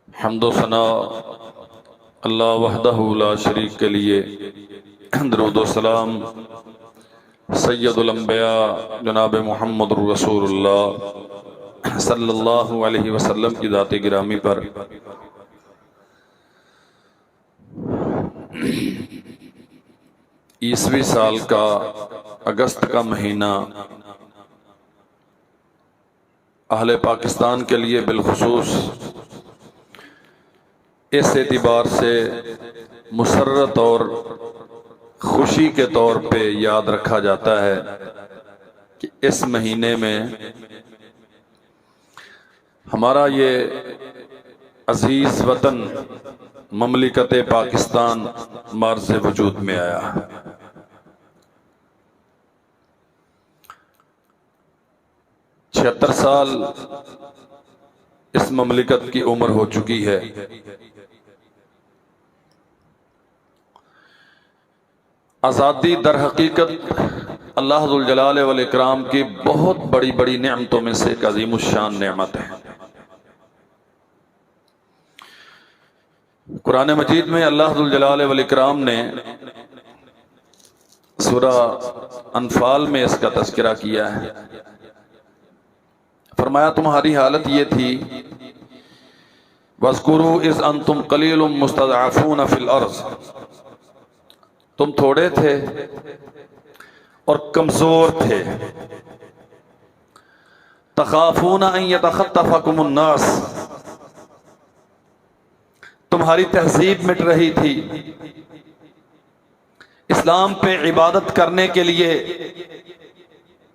हम्दो सना अल्लाह वहदहु ला शरीक के लिए, दरूद व सलाम सैयदुल अंबिया जनाब मुहम्मद रसूलुल्लाह सल्लल्लाहु अलैहि वसल्लम की ज़ात गिरामी पर। ईसवी साल का अगस्त का महीना अहले पाकिस्तान के लिए बिलखुसूस इस एतबार से मुसर्रत और खुशी के तौर पे याद रखा जाता है कि इस महीने में हमारा ये अजीज वतन ममलिकत पाकिस्तान मार्ज़ वजूद में आया है। 76 साल इस ममलिकत की उम्र हो चुकी है। आज़ादी दर हकीकत अल्लाह जुल जलाल वल इकराम की बहुत बड़ी बड़ी नेमतों में से एक अज़ीमुश्शान नेमत है। कुरान मजीद में अल्लाह जुल जलाल वल इकराम ने सूरा अनफाल में इसका तज़किरा किया है। फरमाया तुम्हारी हालत ये थी, वज़कुरू इज़ अंतुम क़लीलुम मुस्तज़अफ़ून फ़िल अर्ज़, तुम थोड़े थे और कमजोर थे। तख़ाफ़ून अन यतख़त्तफ़कुमुन नास, तुम्हारी तहजीब मिट रही थी। इस्लाम पे इबादत करने के लिए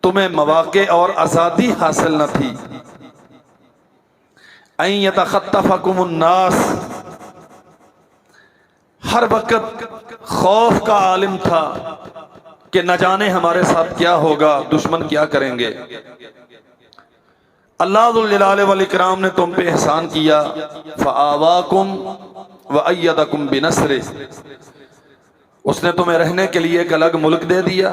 तुम्हें मौक़े और आज़ादी हासिल न थी। अन यतख़त्तफ़कुमुन नास, हर वक्त खौफ का आलिम था कि न जाने हमारे साथ क्या होगा, दुश्मन क्या करेंगे। अल्लाह जुल जलाल वल इकराम ने तुम पे एहसान किया। फ़आवाकुम व अय्यदकुम बिनस्रि, उसने तुम्हें रहने के लिए एक अलग मुल्क दे दिया,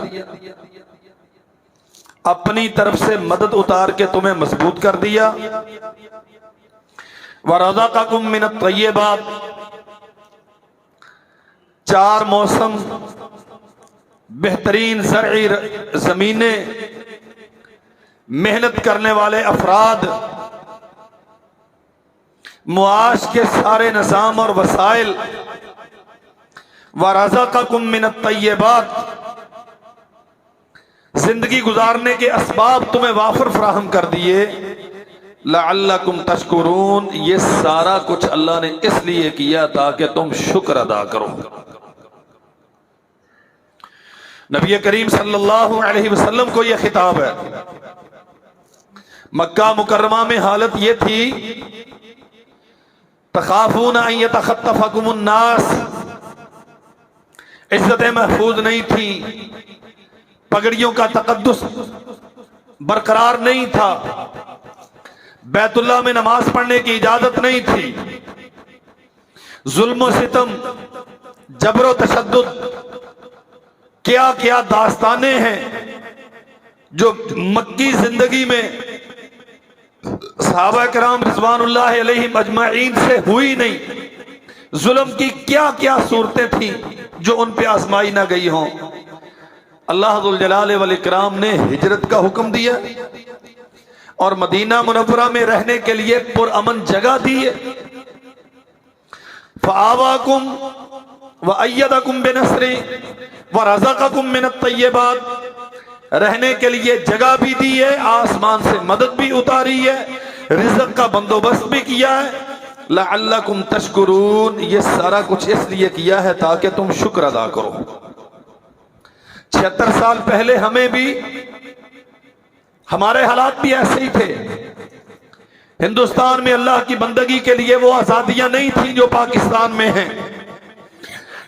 अपनी तरफ से मदद उतार के तुम्हें मजबूत कर दिया। व रज़क़कुम मिनत तय्यबात, 4 मौसम, बेहतरीन ज़रई ज़मीनें, मेहनत करने वाले अफराद, मुआश के सारे निज़ाम और वसाइल। व रज़क़कुम मिनत तय्यबात, जिंदगी गुजारने के असबाब तुम्हें वाफर फराहम कर दिए। लअल्लकुम तशकुरून, ये सारा कुछ अल्लाह ने इसलिए किया ताकि तुम शुक्र अदा करो। नबी करीम सल्लल्लाहु अलैहि वसल्लम को यह खिताब है। मक्का मुकर्रमा में हालत यह थी, तख़ाफ़ून अन यतख़त्तफ़कुमुन नास, इज्जतें महफूज नहीं थी, पगड़ियों का तक़द्दुस बरकरार नहीं था, बैतुल्लाह में नमाज पढ़ने की इजाजत नहीं थी, जुल्म सितम, जबरो तशद्दुद, क्या क्या दास्तानें हैं जो मक्की जिंदगी में सहाबा किराम रिज़वानुल्लाह अलैहिम अजमाइन से हुई नहीं। जुल्म की क्या क्या सूरतें थी जो उन पे आजमाई ना गई हों। अल्लाह जुल जलाल वल इकराम ने हिजरत का हुक्म दिया और मदीना मुनव्वरा में रहने के लिए पुरअमन जगह दी है। फ़आवाकुम व अय्यदकुम बिनस्रि व रज़क़कुम मिनत तय्यबात, रहने के लिए जगह भी दी है, आसमान से मदद भी उतारी है, रिज़्क़ का बंदोबस्त भी किया है। लअल्लकुम तशकुरून, ये सारा कुछ इसलिए किया है ताकि तुम शुक्र अदा करो। 76 साल पहले हमें भी हमारे हालात भी ऐसे ही थे। हिंदुस्तान में अल्लाह की बंदगी के लिए वो आजादियां नहीं थी जो पाकिस्तान में हैं।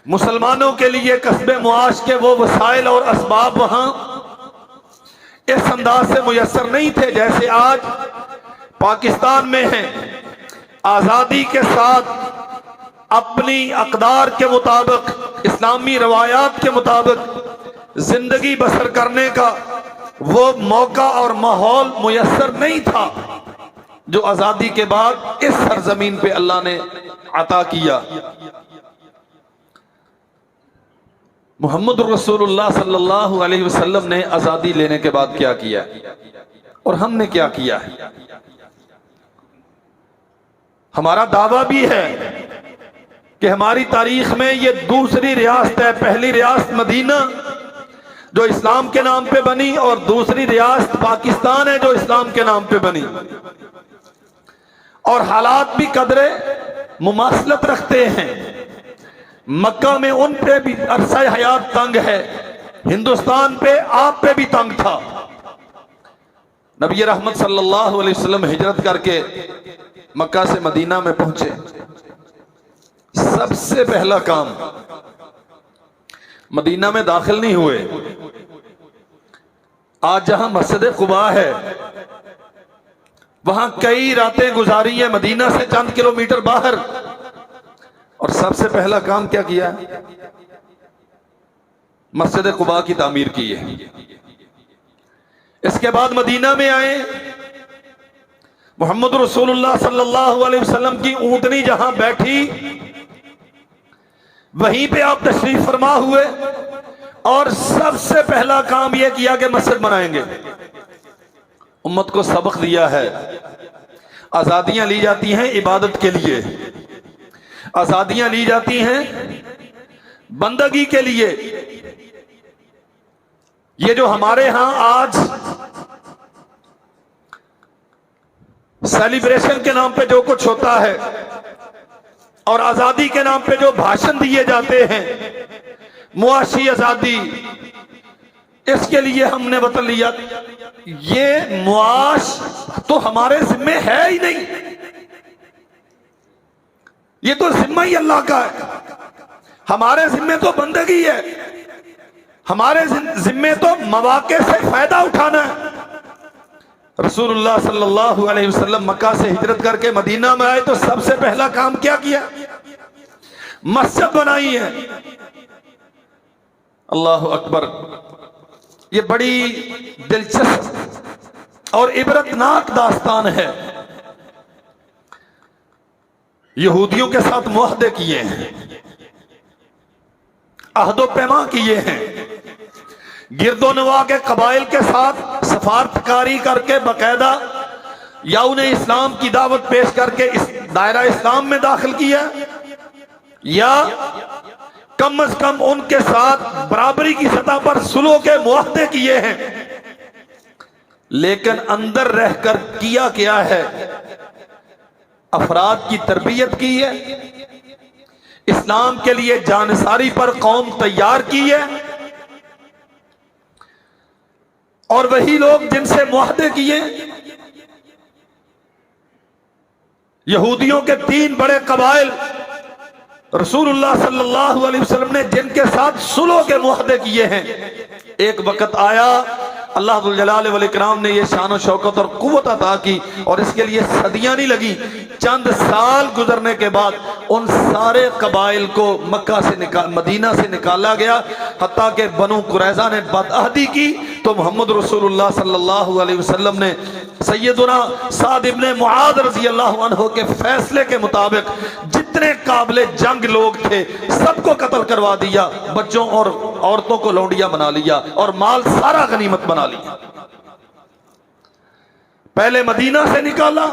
मुसलमानों के लिए कस्बे मुआश के वो वसाइल और असबाब वहां इस अंदाज से मुयस्सर नहीं थे जैसे आज पाकिस्तान में हैं। आजादी के साथ अपनी अक़दार के मुताबिक, इस्लामी रवायात के मुताबिक जिंदगी बसर करने का वो मौका और माहौल मुयस्सर नहीं था जो आजादी के बाद इस सरजमीन पे अल्लाह ने अता किया। मोहम्मद रसूलुल्लाह सल्लल्लाहु अलैहि वसल्लम ने आजादी लेने के बाद क्या किया और हमने क्या किया है। हमारा दावा भी है कि हमारी तारीख में ये दूसरी रियासत है। पहली रियासत मदीना जो इस्लाम के नाम पे बनी और दूसरी रियासत पाकिस्तान है जो इस्लाम के नाम पे बनी। और हालात भी कदरे मुमासलत रखते हैं। मक्का में उन पे भी अरसा हयात तंग है, हिंदुस्तान पे आप पे भी तंग था। नबी रहमत सल्लल्लाहु अलैहि वसल्लम हिजरत करके मक्का से मदीना में पहुंचे। सबसे पहला काम, मदीना में दाखिल नहीं हुए। आज जहां मस्जिद कुबा है वहां कई रातें गुजारी है, मदीना से चंद किलोमीटर बाहर। और सबसे पहला काम क्या किया? मस्जिद कुबा की तामीर की है। इसके बाद मदीना में आए। मोहम्मद रसूलुल्लाह सल्लल्लाहु अलैहि वसल्लम की ऊंटनी जहां बैठी वहीं पे आप तशरीफ फरमा हुए और सबसे पहला काम यह किया कि मस्जिद बनाएंगे। उम्मत को सबक दिया है, आजादियां ली जाती हैं इबादत के लिए, आजादियां ली जाती हैं बंदगी के लिए। ये जो हमारे यहां आज सेलिब्रेशन के नाम पे जो कुछ होता है और आजादी के नाम पे जो भाषण दिए जाते हैं, मुआशी आजादी, इसके लिए हमने बता लिया ये मुआश तो हमारे जिम्मे है ही नहीं। ये तो जिम्मा ही अल्लाह का है। हमारे जिम्मे तो बंदगी है, हमारे जिम्मे तो मौके से फायदा उठाना है। रसूलुल्लाह सल्लल्लाहु अलैहि वसल्लम मक्का से हिजरत करके मदीना में आए तो सबसे पहला काम क्या किया? मस्जिद बनाई है। अल्लाह अकबर। ये बड़ी दिलचस्प और इबरतनाक दास्तान है। यहूदियों के साथ मुआहदे किए हैं, अहदो पैमा किए हैं, गिरदो नवा के कबाइल के साथ सफारतकारी करके बाकायदा या उन्हें इस्लाम की दावत पेश करके इस दायरा इस्लाम में दाखिल किया, या कम से कम उनके साथ बराबरी की सतह पर सुलह के मुआहदे किए हैं। लेकिन अंदर रहकर किया क्या है? अफराद की तरबियत की है, इस्लाम के लिए जानसारी पर कौम तैयार की है। और वही लोग जिनसे मुआहदे किए, यहूदियों के 3 बड़े कबाइल, रसूलुल्लाह सल्लल्लाहु अलैहि वसल्लम ने जिनके साथ सुलह के मुआहदे किए हैं। एक वक्त आया अल्लाह जुल जलाल वल इकराम ने ये शान और शौकत और कुव्वत अता की और इसके लिए सदियां नहीं लगी, चंद साल गुजरने के बाद उन सारे कबाइल को मक्का से मदीना से निकाला गया। हत्ता के बनु कुरैज़ा ने बदअहदी की तो मोहम्मद रसूलुल्लाह सल्लल्लाहु अलैहि वसल्लम ने सैयदुना साद इब्ने मुआद रज़ी अल्लाहु अन्हु के फैसले के मुताबिक जितने काबिले जंग लोग थे सबको कत्ल करवा दिया, बच्चों और औरतों को लौंडिया बना लिया और माल सारा गनीमत बना लिया। पहले मदीना से निकाला,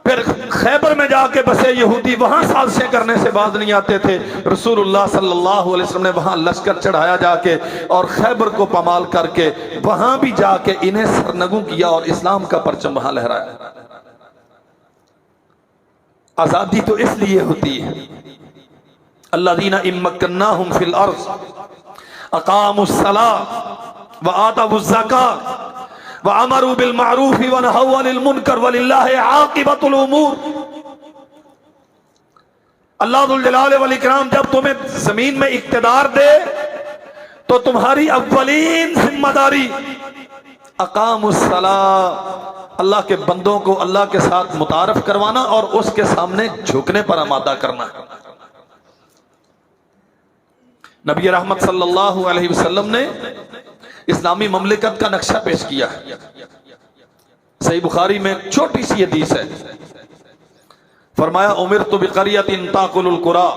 फिर खैबर में जाके बसे यहूदी, वहां साजिशें करने से बाज नहीं आते थे। रसूलुल्लाह सल्लल्लाहु अलैहि वसल्लम ने वहां लश्कर चढ़ाया जाके और खैबर को पमाल करके वहां भी जाके इन्हें सरनगू किया और इस्लाम का परचम वहां लहराया। आजादी तो इसलिए होती है, अल्लज़ीना इम्मक्कन्नाहुम फिल अर्ज़ अक़ामुस्सलाह व आतवुज़्ज़कात व अमरू बिल मारूफ व नहौ अनिल मुनकर वलिल्लाहि आक़िबतुल उमूर। अल्लाह जुल जलाल वल इकराम जब तुम्हें जमीन में इक़्तिदार दे तो तुम्हारी अव्वलीन जिम्मेदारी अक़ामुस्सलाह, अल्लाह के बंदों को अल्लाह के साथ मुतारफ करवाना और उसके सामने झुकने पर आमादा करना। नबी रहमत सल्लल्लाहु अलैहि वसल्लम ने इस्लामी ममलिकत का नक्शा पेश किया है। सही बुखारी में एक छोटी सी हदीस है, फरमाया उमिरतु बिक़रियतिन ताकुलुल कुरा,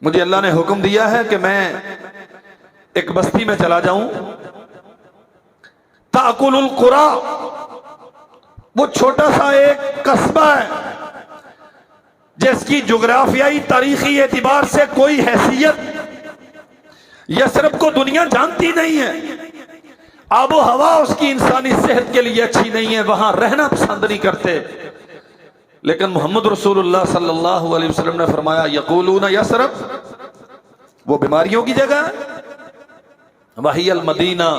मुझे अल्लाह ने हुक्म दिया है कि मैं एक बस्ती में चला जाऊं। ताकुलुल कुरा, वो छोटा सा एक कस्बा है जिसकी जोग्राफियाई तारीखी एतबार से कोई हैसियत यसरब को दुनिया जानती नहीं है। आबो हवा उसकी इंसानी सेहत के लिए अच्छी नहीं है, वहां रहना पसंद नहीं करते। लेकिन मोहम्मद रसूलुल्लाह सल्लल्लाहु अलैहि वसल्लम ने फरमाया यक़ूलूना यसरब, वो बीमारियों की जगह है, वहियल मदीना,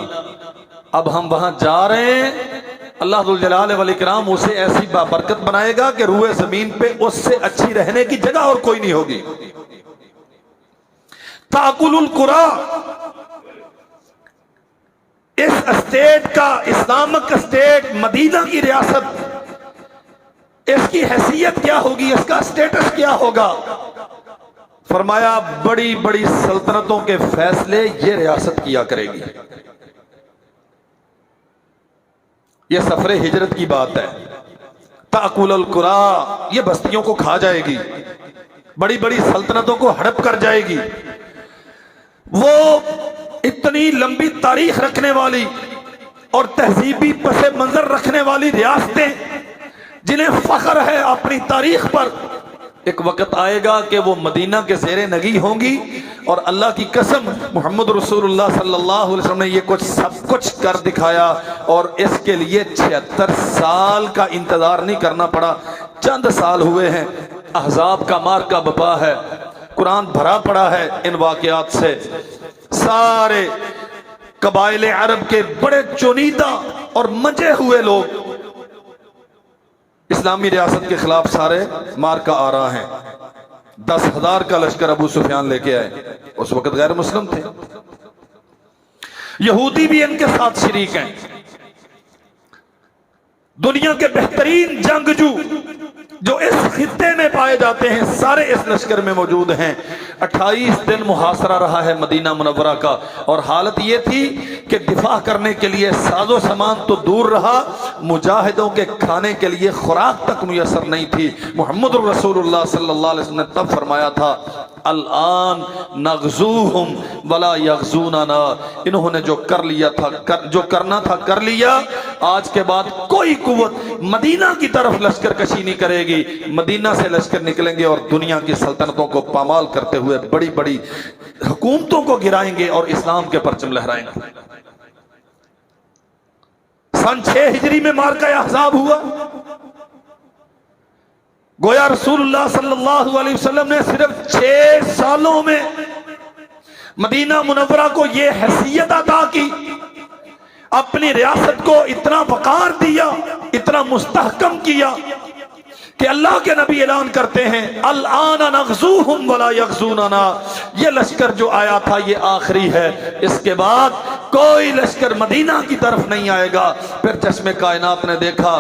अब हम वहां जा रहे हैं। अल्लाह जुल जलाल वल इकराम उसे ऐसी बाबरकत बनाएगा कि रूए जमीन पे उससे अच्छी रहने की जगह और कोई नहीं होगी। ताकुलुल कुरा, इस स्टेट का, इस्लामिक स्टेट मदीना की रियासत, इसकी हैसियत क्या होगी, इसका स्टेटस क्या होगा? फरमाया बड़ी बड़ी सल्तनतों के फैसले ये रियासत किया करेगी। ये सफरे हिजरत की बात है। ताकुलुल कुरा, ये बस्तियों को खा जाएगी, बड़ी बड़ी सल्तनतों को हड़प कर जाएगी। वो इतनी लंबी तारीख रखने वाली और तहजीबी पसे मंजर रखने वाली रियासतें जिन्हें फख्र है अपनी तारीख पर, एक वक्त आएगा कि वो मदीना के ज़ेरे नगी होंगी। और अल्लाह की कसम, मोहम्मद रसूलुल्लाह सल्लल्लाहु अलैहि वसल्लम ने ये कुछ सब कुछ कर दिखाया और इसके लिए 76 साल का इंतजार नहीं करना पड़ा। चंद साल हुए हैं, अहज़ाब का मार्का बपा है, कुरान भरा पड़ा है इन वाक़यात से। सारे कबाइले अरब के बड़े चुनीदा और मंजे हुए लोग इस्लामी रियासत के खिलाफ सारे मार्का आ रहा है। 10,000 का लश्कर अबू सुफियान लेके आए, उस वक्त गैर मुस्लिम थे। यहूदी भी इनके साथ शरीक हैं। दुनिया के बेहतरीन जंगजू जो इस खित्ते में पाए जाते हैं सारे इस लश्कर में मौजूद हैं। 28 दिन मुहासरा रहा है मदीना मुनव्वरा का, और हालत ये थी कि दिफा करने के लिए साजो सामान तो दूर रहा, मुजाहिदों के खाने के लिए खुराक तक मुयसर नहीं थी। मोहम्मद रसूलुल्लाह सल्लल्लाहु अलैहि वसल्लम ने तब फरमाया था अल-आन नग़ज़ूहुम वला यग़ज़ूनना, इन्होंने जो कर लिया था, जो करना था कर लिया। आज के बाद कोई कुव्वत मदीना की तरफ लश्कर कशी नहीं करेगी। मदीना से लश्कर निकलेंगे और दुनिया की सल्तनतों को पामाल करते हुए बड़ी बड़ी हुकूमतों को गिराएंगे और इस्लाम के परचम लहराएंगे। सन 6 हिजरी में मार्का अहज़ाब हुआ। गोया रसूलुल्लाह सल्लल्लाहु अलैहि वसल्लम ने सिर्फ 6 सालों में मदीना मुनव्वरा को यह हैसियत अता की, अपनी रियासत को इतना वक़ार दिया, इतना मुस्तहकम किया कि अल्लाह के नबी ऐलान करते हैं अल-आन नग़ज़ूहुम वला यग़ज़ूनना, ये लश्कर जो आया था ये आखिरी है, इसके बाद कोई लश्कर मदीना की तरफ नहीं आएगा। फिर चश्मे कायनात ने देखा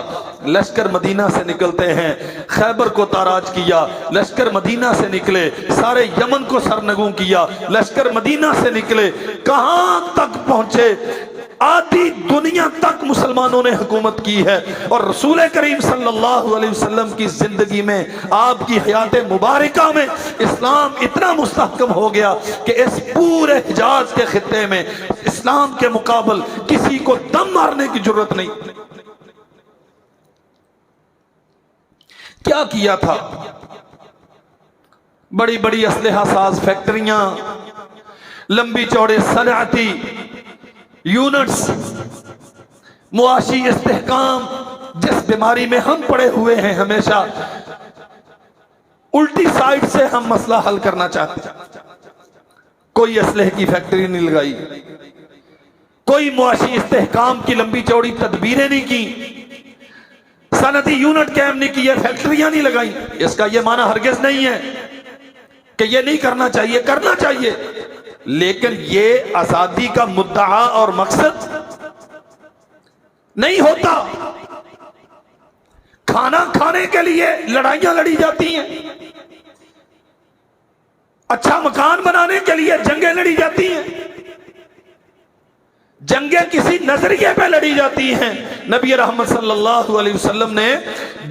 लश्कर मदीना से निकलते हैं, खैबर को ताराज किया, लश्कर मदीना से निकले, सारे यमन को सरनगू किया, लश्कर मदीना से निकले, कहां तक पहुंचे, आधी दुनिया तक मुसलमानों ने हुकूमत की है। और रसूल करीम सल्लल्लाहु अलैहि वसल्लम की जिंदगी में, आपकी हयात मुबारका में इस्लाम इतना मुस्तहकम हो गया कि इस पूरे हिजाज के खित्ते में इस्लाम के मुकाबल किसी को दम मारने की जरूरत नहीं। क्या किया था? बड़ी बड़ी असलहा साज फैक्ट्रियां, लंबी चौड़े सनअती यूनिट्स, मुआशी इस्तेहकाम, जिस बीमारी में हम पड़े हुए हैं, हमेशा उल्टी साइड से हम मसला हल करना चाहते हैं। कोई असलहे की फैक्ट्री नहीं लगाई, कोई मुआशी इस्तेहकाम की लंबी चौड़ी तदबीरें नहीं की, सनती यूनिट कायम नहीं किए, फैक्ट्रियां नहीं लगाई। इसका यह माना हरगिज नहीं है कि यह नहीं करना चाहिए, करना चाहिए, लेकिन ये आजादी का मुद्दा और मकसद नहीं होता। खाना खाने के लिए लड़ाइयां लड़ी जाती हैं, अच्छा मकान बनाने के लिए जंगें लड़ी जाती हैं, जंगें किसी नजरिए पे लड़ी जाती हैं। नबी रहमत सल्लल्लाहु अलैहि वसल्लम ने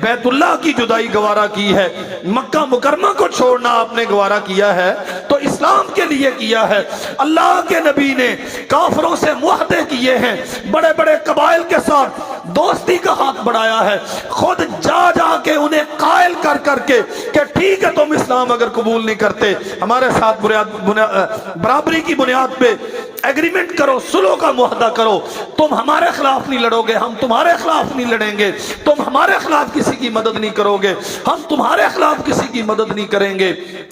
बैतुल्लाह की जुदाई गवारा की है, मक्का मुकरमा को छोड़ना आपने गवारा किया है तो इस्लाम के लिए किया है। अल्लाह के नबी ने काफरों से मुआहदे किए हैं, बड़े बड़े कबाइल के साथ दोस्ती का हाथ बढ़ाया है, खुद जा जा के उन्हें कायल कर करके कि ठीक है तुम इस्लाम अगर कबूल नहीं करते हमारे साथ बराबरी की बुनियाद पे एग्रीमेंट करो, सुलह का मुआहदा करो, तुम हमारे खिलाफ नहीं लड़ोगे, हम तुम्हारे खिलाफ नहीं लड़ेंगे, तुम हमारे खिलाफ किसी की मदद नहीं करोगे, हम तुम्हारे खिलाफ किसी की मदद नहीं करेंगे।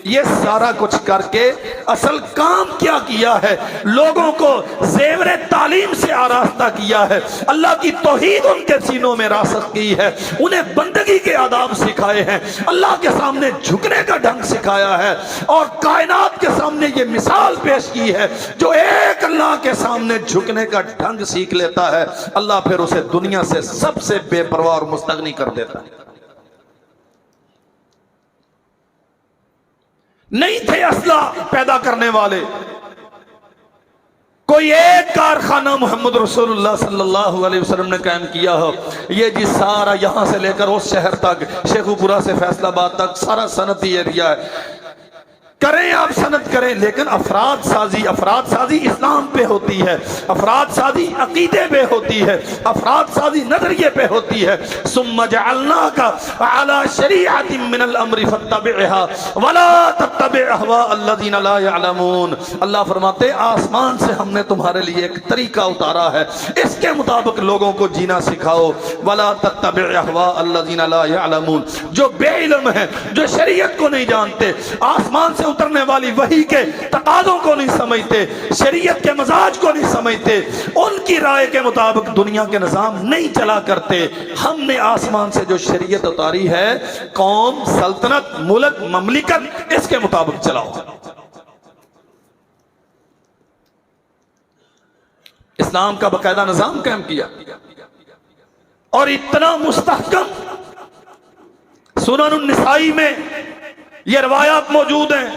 ये सारा कुछ करके असल काम क्या किया है, लोगों को ज़ेवरे तालीम से आरास्ता किया है, अल्लाह की तौहीद उनके सीनों में रासख की है, उन्हें बंदगी के आदाब सिखाए हैं, अल्लाह के सामने झुकने का ढंग सिखाया है और कायनात के सामने ये मिसाल पेश की है, जो एक अल्लाह के सामने झुकने का ढंग सीख लेता है अल्लाह फिर उसे दुनिया से सबसे बेपरवाह और मुस्तगनी कर देता है। नहीं थे असला पैदा करने वाले, कोई एक कारखाना मोहम्मद रसूलुल्लाह सल्लल्लाहु अलैहि वसल्लम ने कायम किया हो, ये जी सारा यहां से लेकर उस शहर तक, शेखुपुरा से फैसलाबाद तक सारा सनती एरिया है, करें आप सनत करें, लेकिन अफराद साजी इस्लाम पे होती है, अफराद साजी अकीदे पे होती है, अफराद साजी नजरिए पे होती है। सुम्मा जअलनाका अला शरीअतिन मिनल अम्रि फत्तबिअहा वला तत्तबि अहवा अल्लज़ीना ला यअलमून। अल्लाह फरमाते आसमान से हमने तुम्हारे लिए एक तरीका उतारा है, इसके मुताबिक लोगों को जीना सिखाओ। वला तत्तबि अहवा अल्लज़ीना ला यअलमून, जो बेइल्म है, जो शरीयत को नहीं जानते, आसमान से उतरने वाली वही के तकाज़ों को नहीं समझते, शरीयत के मजाज को नहीं समझते, उनकी राय के मुताबिक दुनिया के निजाम नहीं चला करते। हमने आसमान से जो शरीयत उतारी है, कौम, सल्तनत, मुल्क, ममलिकत, इसके मुताबिक चलाओ। इस्लाम का बकायदा निजाम कायम किया और इतना मुस्तहकम, सुनन निसाई में ये रवायात मौजूद हैं,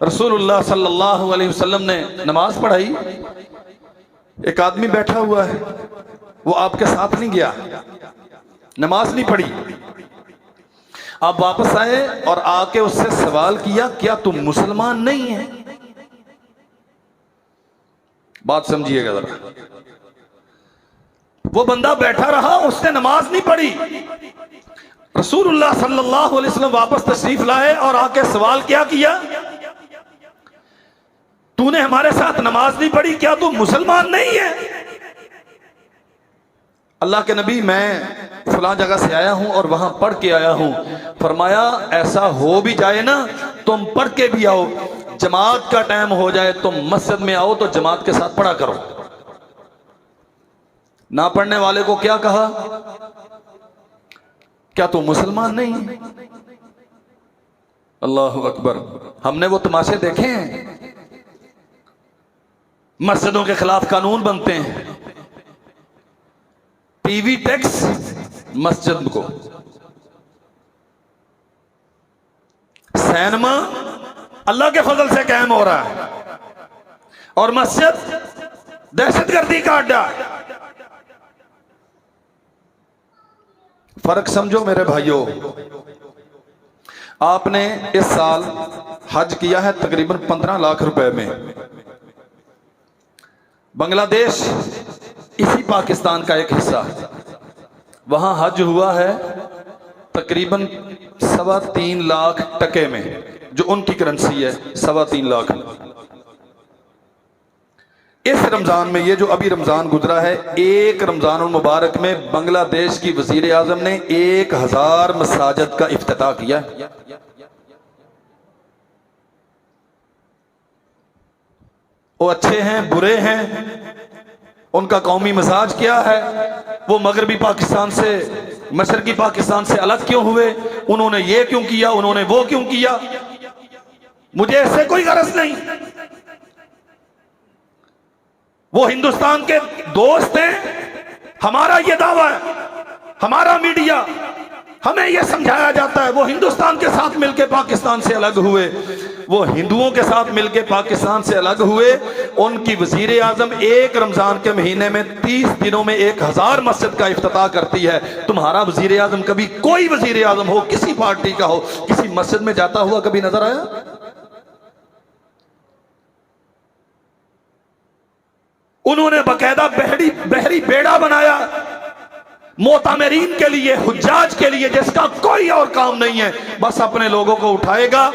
रसूलुल्लाह सल्लल्लाहु अलैहि वसल्लम ने नमाज पढ़ाई, एक आदमी बैठा हुआ है, वो आपके साथ नहीं गया, नमाज नहीं पढ़ी, आप वापस आए और आके उससे सवाल किया क्या तुम मुसलमान नहीं है? बात समझिएगा जरा, वो बंदा बैठा रहा, उसने नमाज नहीं पढ़ी, रसूलुल्लाह सल्लल्लाहु अलैहि वसल्लम वापस तशरीफ लाए और आके सवाल क्या किया, तूने हमारे साथ नमाज नहीं पढ़ी, क्या तू मुसलमान नहीं है? अल्लाह के नबी मैं फलां जगह से आया हूं और वहां पढ़ के आया हूं। फरमाया ऐसा हो भी जाए ना, तुम पढ़ के भी आओ, जमात का टाइम हो जाए, तुम मस्जिद में आओ तो जमात के साथ पढ़ा करो। ना पढ़ने वाले को क्या कहा, क्या तू मुसलमान नहीं? अल्लाहु अकबर। हमने वो तमाशे देखे हैं, मस्जिदों के खिलाफ कानून बनते हैं, टीवी टैक्स मस्जिद को, सिनेमा अल्लाह के फजल से कायम हो रहा है और मस्जिद दहशतगर्दी का अड्डा। फर्क समझो मेरे भाइयों, आपने इस साल हज किया है तकरीबन 15 लाख रुपए में, बांग्लादेश इसी पाकिस्तान का एक हिस्सा, वहां हज हुआ है तकरीबन 3.25 लाख टके में, जो उनकी करेंसी है 3.25 लाख। इस रमजान में, ये जो अभी रमजान गुजरा है, एक रमजान मुबारक में बांग्लादेश की वजीर आजम ने 1000 मसाजिद का इफ्तिताह किया। वो अच्छे हैं बुरे हैं, उनका कौमी मिजाज क्या है, वो मगरबी पाकिस्तान से, मशरकी पाकिस्तान से अलग क्यों हुए, उन्होंने ये क्यों किया, उन्होंने वो क्यों किया, मुझे इससे कोई गरज नहीं। वो हिंदुस्तान के दोस्त हैं, हमारा ये दावा है, हमारा मीडिया हमें यह समझाया जाता है वो हिंदुस्तान के साथ मिलकर पाकिस्तान से अलग हुए, वो हिंदुओं के साथ मिलकर पाकिस्तान से अलग हुए। उनकी वजीर आजम एक रमजान के महीने में 30 दिनों में 1000 मस्जिद का इफ्तिताह करती है। तुम्हारा वजीर आजम, कभी कोई वजीर आजम हो, किसी पार्टी का हो, किसी मस्जिद में जाता हुआ कभी नजर आया? उन्होंने बकायदा बहरी बेड़ा बनाया मोतामरीन के लिए, हुज्जाज के लिए, जिसका कोई और काम नहीं है, बस अपने लोगों को उठाएगा,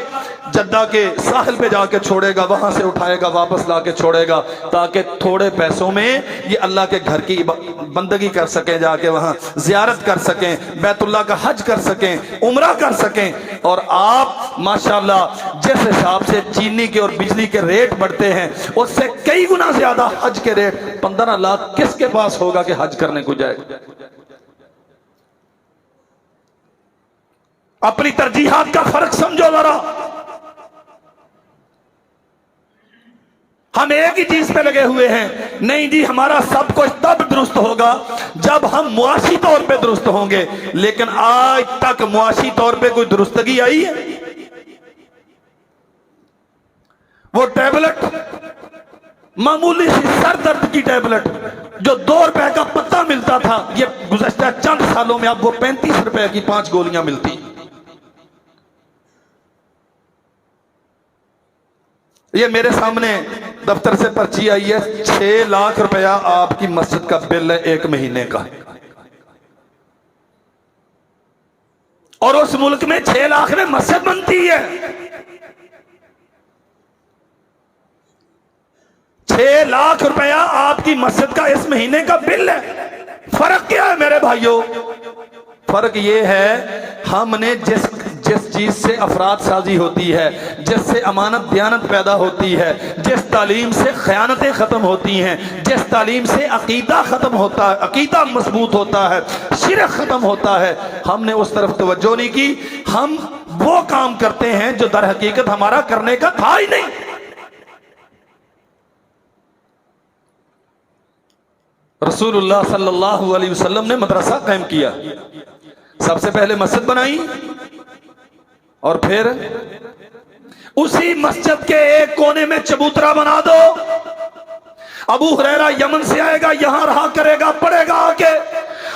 जद्दा के साहिल पे जाके छोड़ेगा, वहां से उठाएगा, वापस लाके छोड़ेगा, ताकि थोड़े पैसों में ये अल्लाह के घर की बंदगी कर सकें, जाके वहां जियारत कर सकें, बैतुल्लाह का हज कर सकें, उम्रा कर सकें। और आप माशाल्लाह जिस हिसाब से चीनी के और बिजली के रेट बढ़ते हैं, उससे कई गुना ज्यादा हज के रेट। 15 लाख किसके पास होगा कि हज करने को जाए? अपनी तरजीहात का फर्क समझो जरा। हम एक ही चीज पे लगे हुए हैं, नहीं जी हमारा सब कुछ तब दुरुस्त होगा जब हम मुआशी तौर पे दुरुस्त होंगे। लेकिन आज तक मुआशी तौर पे कोई दुरुस्तगी आई है? वो टैबलेट, मामूली सी सर दर्द की टैबलेट जो 2 रुपए का पत्ता मिलता था, ये गुज़श्ता चंद सालों में अब वो 35 रुपए की 5 गोलियां मिलती। ये मेरे सामने दफ्तर से पर्ची आई है, 6 लाख रुपया आपकी मस्जिद का बिल है 1 महीने का। और उस मुल्क में 6 लाख में मस्जिद बनती है। 6 लाख रुपया आपकी मस्जिद का इस महीने का बिल है। फर्क क्या है मेरे भाइयों? फर्क ये है, हमने जिस चीज से अफराद साजी होती है, जिससे अमानत दयानत पैदा होती है, जिस तालीम से खयानतें खत्म होती हैं, जिस तालीम से अकीदा खत्म होता है, अकीदा मजबूत होता है, शिरक खत्म होता है, हमने उस तरफ तवज्जो नहीं की। हम वो काम करते हैं जो दर हकीकत हमारा करने का था ही नहीं। रसूलुल्लाह सल्लल्लाहु अलैहि वसल्लम ने मदरसा कायम किया, सबसे पहले मस्जिद बनाई और फिर उसी मस्जिद के एक कोने में चबूतरा बना दो। अबू हुरैरा यमन से आएगा, यहां रहा करेगा, पढ़ेगा आके।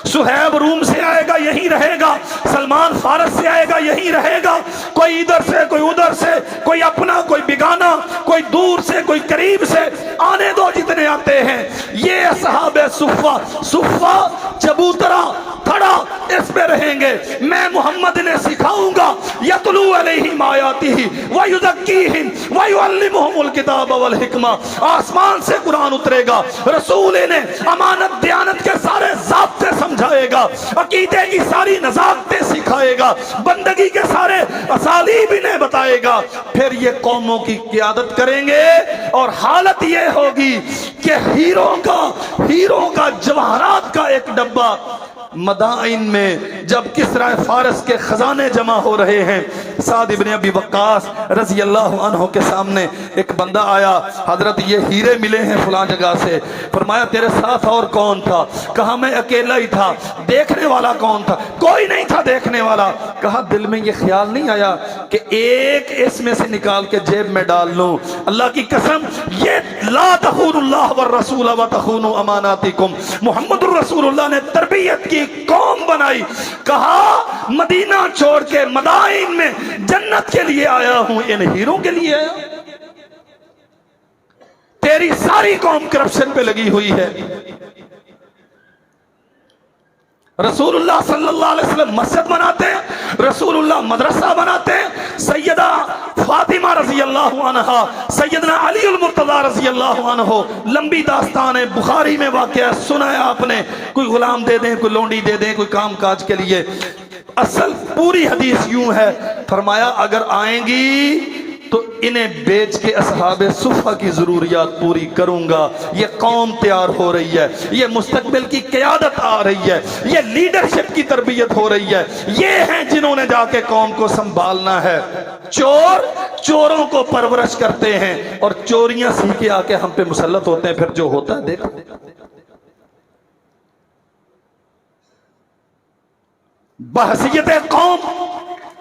सुहैब रूम से आएगा, यहीं रहेगा। सलमान फारस से आएगा, यहीं रहेगा। कोई इधर से, कोई उधर से, कोई अपना, कोई बिगाना, कोई दूर से, कोई करीब से, आने दो जितने आते हैं। ये असहाबे सुफ़ा चबूतरा खड़ा, इस पे रहेंगे। मैं मोहम्मद ने सिखाऊंगा, यतलू अलैहिम आयातिही व युज़क्कीहिम व युअल्लिमुहुमुल किताब वल हिकमा। आसमान से कुरान उतरेगा, रसूल ने अमानत दयानत के सारे ज़ाब्ते समझाएगा, अकीदे की सारी नज़ाकतें सिखाएगा, बंदगी के सारे असालीब इन्हें बताएगा। फिर ये कौमों की क़ियादत करेंगे और हालत ये होगी कि हीरों का जवाहरात का एक डब्बा मदाइन में जब किसरा फारस के खजाने जमा हो रहे हैं, साद इब्न अबी वक्कास रज़ी अल्लाह अन्हु के सामने एक बंदा आया, हजरत ये हीरे मिले हैं फलां जगह से। फरमाया तेरे साथ और कौन था? कहा मैं अकेला ही था। देखने वाला कौन था? कोई नहीं था देखने वाला। कहा दिल में ये ख्याल नहीं आया कि एक इसमें से निकाल के जेब में डाल लूं? अल्लाह की कसम, ये ला तखूनुल्लाह व रसूल व तखूनु अमानातिकुम, मुहम्मदुर रसूलुल्लाह ने तरबियत की, कौम बनाई। कहा मदीना छोड़ के मदाइन में जन्नत के लिए आया हूं, इन हीरों के लिए आया। तेरी सारी कौम करप्शन पे लगी हुई है। रसूलुल्लाह सल्लल्लाहु अलैहि वसल्लम मस्जिद बनाते हैं, रसूलुल्लाह मदरसा बनाते हैं। सैयदा फातिमा रजी अल्लाह अन्हा, सैयदना अली उल मुर्तज़ा रजी अल्लाह अन्हु, लंबी दास्तान है, बुखारी में वाक़या सुना है आपने। कोई गुलाम दे दें, कोई लोंडी दे दें, कोई काम काज के लिए। असल पूरी हदीस यूं है, फरमाया अगर आएंगी तो इन्हें बेच के असहाबे सुफ़ा की जरूरियात पूरी करूंगा। ये कौम तैयार हो रही है, ये मुस्तकबिल की क़यादत आ रही है, ये लीडरशिप की तरबियत हो रही है। ये हैं जिन्होंने जाके कौम को संभालना है। चोर चोरों को परवरिश करते हैं और चोरियां सीख के आके हम पे मुसल्लत होते हैं। फिर जो होता है देखो। बहसियत कौम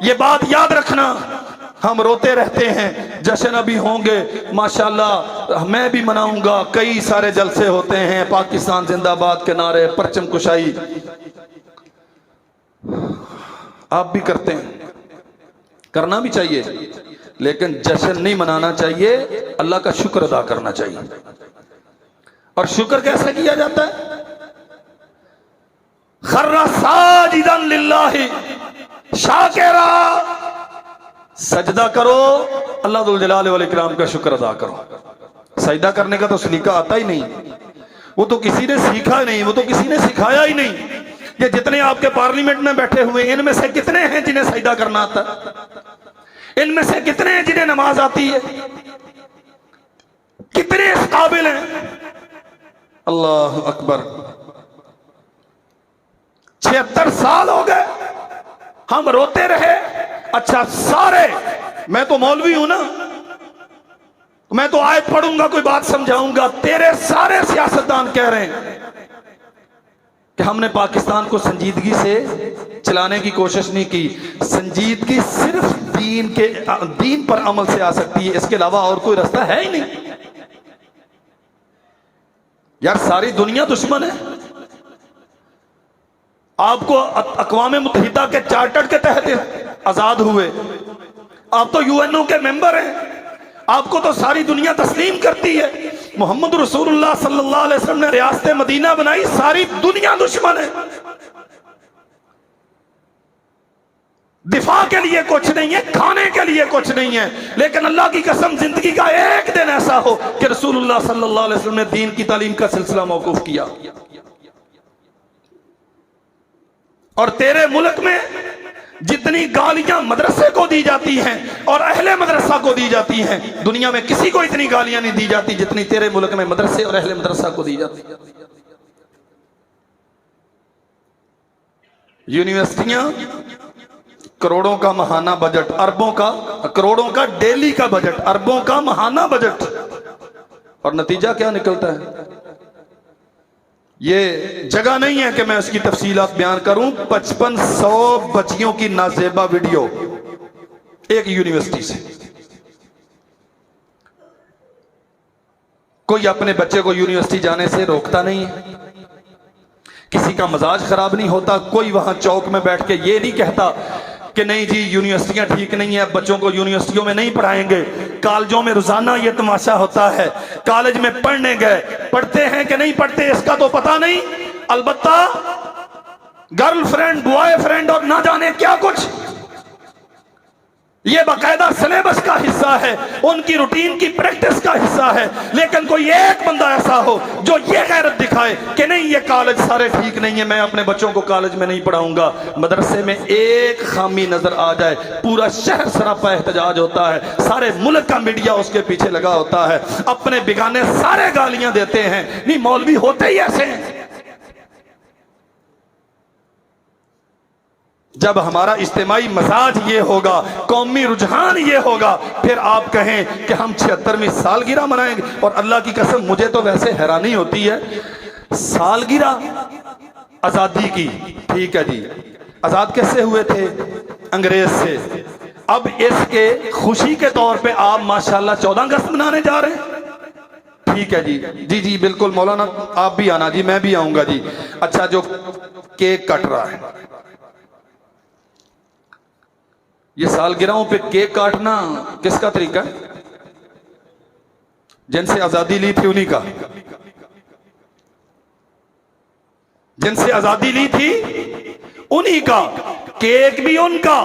ये बात याद रखना। हम रोते रहते हैं, जश्न अभी होंगे माशाल्लाह, मैं भी मनाऊंगा, कई सारे जलसे होते हैं, पाकिस्तान जिंदाबाद के नारे, परचम कुशाई आप भी करते हैं, करना भी चाहिए, लेकिन जश्न नहीं मनाना चाहिए, अल्लाह का शुक्र अदा करना चाहिए। और शुक्र कैसे किया जाता है? खर्रा साजिदन लिल्लाहि शाकिरा, सजदा करो, अल्लाह दुल जलाल वल इकराम का शुक्र अदा करो। सजदा करने का तो सलीका आता ही नहीं, वो तो किसी ने सीखा नहीं, वो तो किसी ने सिखाया ही नहीं। ये जितने आपके पार्लियामेंट में बैठे हुए, इनमें से कितने हैं जिन्हें सजदा करना आता है? इनमें से कितने हैं जिन्हें नमाज आती है? कितने इस काबिल हैं? अल्लाह अकबर। 76 साल हो गए हम रोते रहे। अच्छा सारे, मैं तो मौलवी हूं ना, मैं तो आयत पढ़ूंगा, कोई बात समझाऊंगा, तेरे सारे सियासतदान कह रहे हैं कि हमने पाकिस्तान को संजीदगी से चलाने की कोशिश नहीं की। संजीदगी सिर्फ दीन पर अमल से आ सकती है, इसके अलावा और कोई रास्ता है ही नहीं। यार सारी दुनिया दुश्मन है। आपको अक़वाम मुत्तहिदा के चार्टर के तहत आजाद हुए, आप तो यूएनओ के मेंबर हैं, आपको तो सारी दुनिया तस्लीम करती है। मोहम्मद रसूलुल्लाह सल्लल्लाहु अलैहि वसल्लम ने रियासत मदीना बनाई, सारी दुनिया दुश्मन है। दिफा के लिए कुछ नहीं है, खाने के लिए कुछ नहीं है, लेकिन अल्लाह की कसम जिंदगी का एक दिन ऐसा हो कि रसूलुल्लाह सल्लल्लाहु अलैहि वसल्लम ने दीन की तालीम का सिलसिला मौकूफ किया। और तेरे मुल्क में जितनी गालियां मदरसे को दी जाती हैं और अहले मदरसा को दी जाती हैं, दुनिया में किसी को इतनी गालियां नहीं दी जाती जितनी तेरे मुल्क में मदरसे और अहले मदरसा को दी जाती है। यूनिवर्सिटियां, करोड़ों का महाना बजट, अरबों का, करोड़ों का डेली का बजट, अरबों का महाना बजट, और नतीजा क्या निकलता है? ये जगह नहीं है कि मैं उसकी तफसीलात बयान करूं। 5500 बच्चियों की नाजेबा वीडियो एक यूनिवर्सिटी से। कोई अपने बच्चे को यूनिवर्सिटी जाने से रोकता नहीं है, किसी का मजाज खराब नहीं होता, कोई वहां चौक में बैठ के ये नहीं कहता कि नहीं जी यूनिवर्सिटियां ठीक नहीं है, बच्चों को यूनिवर्सिटियों में नहीं पढ़ाएंगे। कॉलेजों में रोजाना ये तमाशा होता है, कॉलेज में पढ़ने गए, पढ़ते हैं कि नहीं पढ़ते इसका तो पता नहीं, अलबत्ता गर्लफ्रेंड, बॉयफ्रेंड और ना जाने क्या कुछ, ये बाकायदा सिलेबस का हिस्सा है, उनकी रूटीन की प्रैक्टिस का हिस्सा है। लेकिन कोई एक बंदा ऐसा हो जो ये गैरत दिखाए कि नहीं ये कॉलेज सारे ठीक नहीं है, मैं अपने बच्चों को कॉलेज में नहीं पढ़ाऊंगा। मदरसे में एक खामी नजर आ जाए, पूरा शहर सरापा एहतजाज होता है, सारे मुल्क का मीडिया उसके पीछे लगा होता है, अपने बिगाने सारे गालियां देते हैं। नहीं, मौलवी होते ही ऐसे हैं। जब हमारा इज्तिमाई मजाज ये होगा, कौमी रुझान ये होगा, फिर आप कहें कि हम 76वीं सालगिरह मनाएंगे। और अल्लाह की कसम मुझे तो वैसे हैरानी होती है, सालगिरह आजादी की, ठीक है जी, आजाद कैसे हुए थे? अंग्रेज से। अब इसके खुशी के तौर पे आप माशाल्लाह 14 अगस्त मनाने जा रहे हैं, ठीक है जी, जी जी बिल्कुल मौलाना आप भी आना जी, मैं भी आऊंगा जी। अच्छा, जो केक कट रहा है, ये सालगिरहों पे केक काटना किसका तरीका है? जिनसे आजादी ली थी उन्हीं का, जिनसे आजादी ली थी उन्हीं का, केक भी उनका,